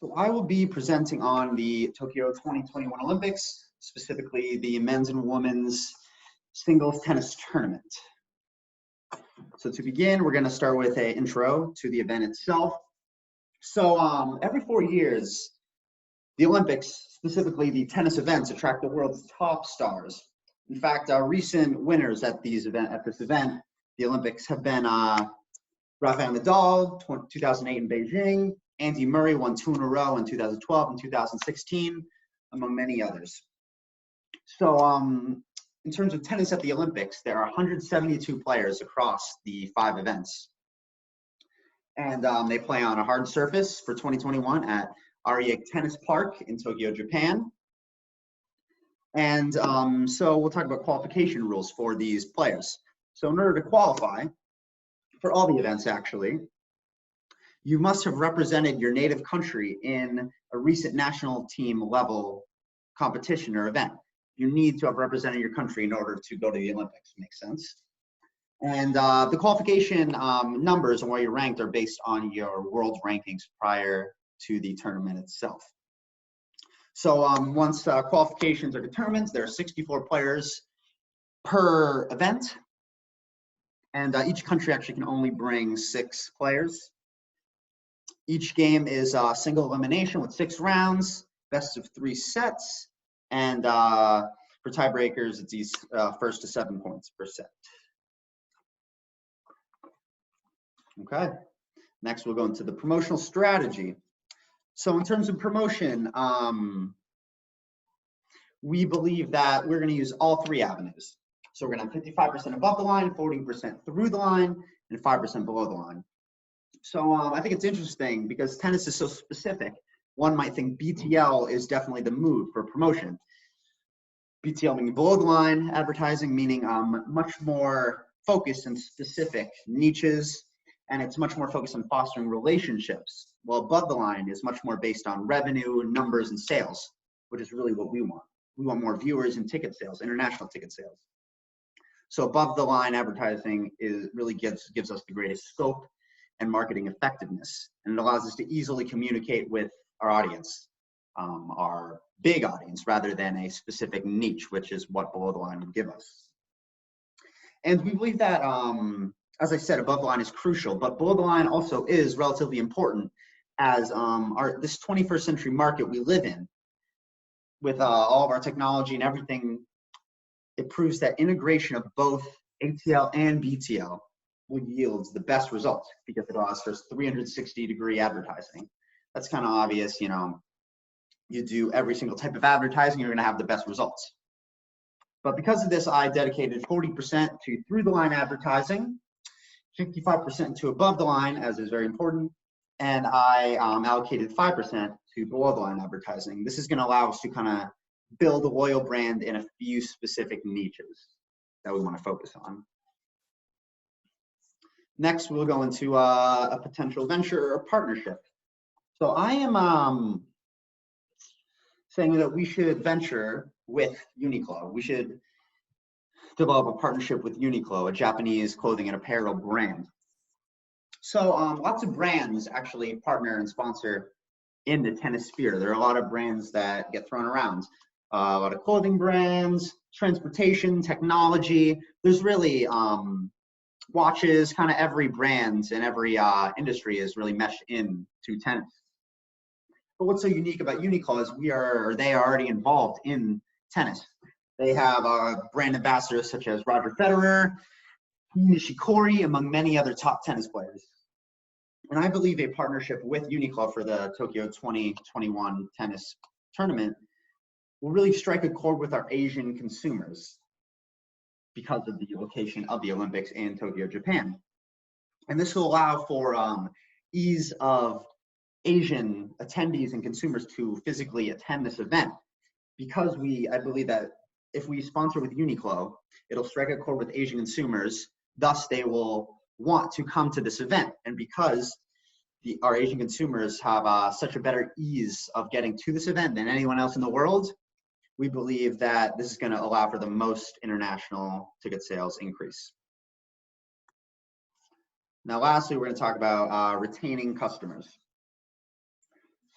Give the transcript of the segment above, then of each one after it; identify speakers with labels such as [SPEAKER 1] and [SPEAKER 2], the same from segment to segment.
[SPEAKER 1] So I will be presenting on the Tokyo 2021 Olympics, specifically the men's and women's singles tennis tournament. So to begin, we're going to start with an intro to the event itself. So every 4 years, the Olympics, specifically the tennis events, attract the world's top stars. In fact, recent winners at this event, the Olympics, have been Rafael Nadal, 2008 in Beijing. Andy Murray won 2 in a row in 2012 and 2016, among many others. So in terms of tennis at the Olympics, there are 172 players across the 5 events. And they play on a hard surface for 2021 at Ariake Tennis Park in Tokyo, Japan. And so we'll talk about qualification rules for these players. So in order to qualify for all the events, actually, you must have represented your native country in a recent national team level competition or event. You need to have represented your country in order to go to the Olympics. Makes sense. And the qualification numbers and where you're ranked are based on your world rankings prior to the tournament itself. So once qualifications are determined, there are 64 players per event. And each country actually can only bring 6 players. Each game is a single elimination with 6 rounds, best of 3 sets, and for tiebreakers, it's these first to 7 points per set. Okay, next we'll go into the promotional strategy. So in terms of promotion, we believe that we're going to use all 3 avenues. So we're going to have 55% above the line, 40% through the line, and 5% below the line. So I think it's interesting because tennis is so specific. One might think BTL is definitely the move for promotion. BTL meaning below the line advertising, meaning much more focused and specific niches, and it's much more focused on fostering relationships. While above the line is much more based on revenue, numbers, and sales, which is really what we want. We want more viewers and ticket sales, international ticket sales. So above the line advertising really gives us the greatest scope and marketing effectiveness, and it allows us to easily communicate with our audience, our big audience, rather than a specific niche, which is what below the line would give us. And we believe that, as I said, above the line is crucial, but below the line also is relatively important as this 21st century market we live in, with all of our technology and everything. It proves that integration of both ATL and BTL will yield the best results because it allows for 360-degree advertising. That's kind of obvious, you know. You do every single type of advertising, you're going to have the best results. But because of this, I dedicated 40% to through-the-line advertising, 55% to above the line, as is very important, and I allocated 5% to below-the-line advertising. This is going to allow us to kind of build a loyal brand in a few specific niches that we want to focus on. Next, we'll go into a potential venture or partnership. So I am saying that we should venture with Uniqlo. We should develop a partnership with Uniqlo, a Japanese clothing and apparel brand. So lots of brands actually partner and sponsor in the tennis sphere. There are a lot of brands that get thrown around. A lot of clothing brands, transportation, technology. There's really watches, kind of every brand and every industry is really meshed into tennis. But what's so unique about Uniqlo is they are already involved in tennis. They have brand ambassadors such as Roger Federer, Nishikori, among many other top tennis players. And I believe a partnership with Uniqlo for the Tokyo 2021 tennis tournament will really strike a chord with our Asian consumers because of the location of the Olympics in Tokyo, Japan. And this will allow for ease of Asian attendees and consumers to physically attend this event. Because I believe that if we sponsor with Uniqlo, it'll strike a chord with Asian consumers, thus they will want to come to this event. And because our Asian consumers have such a better ease of getting to this event than anyone else in the world, we believe that this is going to allow for the most international ticket sales increase. Now, lastly, we're going to talk about retaining customers.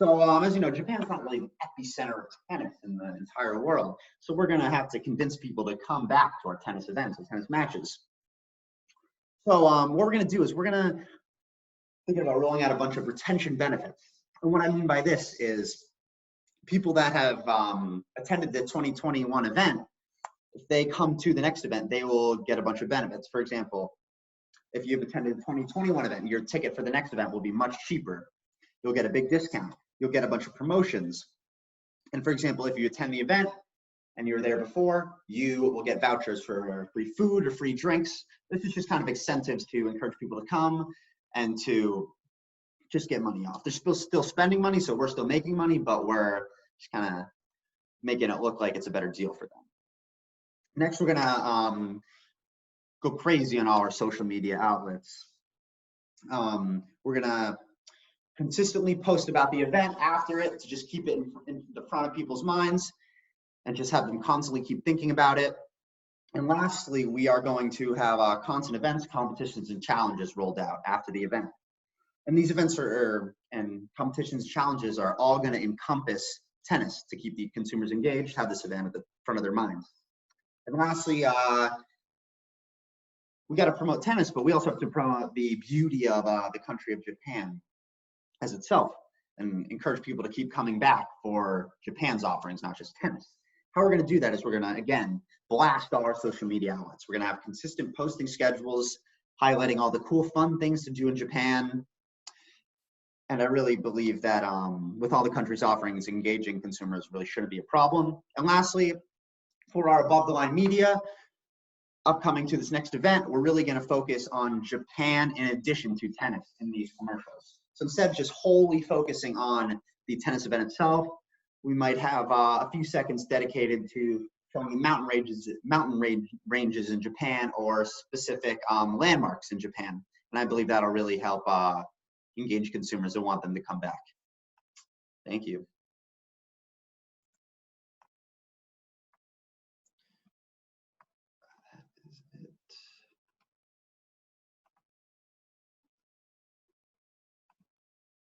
[SPEAKER 1] So as you know, Japan's not really the epicenter of tennis in the entire world. So we're going to have to convince people to come back to our tennis events and tennis matches. So what we're going to do is we're going to think about rolling out a bunch of retention benefits. And what I mean by this is people that have attended the 2021 event, if they come to the next event, they will get a bunch of benefits. For example, if you've attended the 2021 event, your ticket for the next event will be much cheaper. You'll get a big discount. You'll get a bunch of promotions. And for example, if you attend the event and you were there before, you will get vouchers for free food or free drinks. This is just kind of incentives to encourage people to come and to just get money off. They're still spending money, so we're still making money, but we're just kind of making it look like it's a better deal for them. Next, we're gonna go crazy on all our social media outlets. We're gonna consistently post about the event after it to just keep it in the front of people's minds and just have them constantly keep thinking about it. And lastly, we are going to have constant events, competitions, and challenges rolled out after the event. And these events and competitions, challenges are all going to encompass tennis to keep the consumers engaged, have this event at the front of their minds. And lastly, we got to promote tennis, but we also have to promote the beauty of the country of Japan as itself and encourage people to keep coming back for Japan's offerings, not just tennis. How we're going to do that is we're going to, again, blast all our social media outlets. We're going to have consistent posting schedules, highlighting all the cool, fun things to do in Japan. And I really believe that with all the country's offerings, engaging consumers really shouldn't be a problem. And lastly, for our above the line media, upcoming to this next event, we're really going to focus on Japan in addition to tennis in these commercials. So instead of just wholly focusing on the tennis event itself, we might have a few seconds dedicated to showing mountain ranges in Japan or specific landmarks in Japan. And I believe that'll really help engage consumers and want them to come back. Thank you.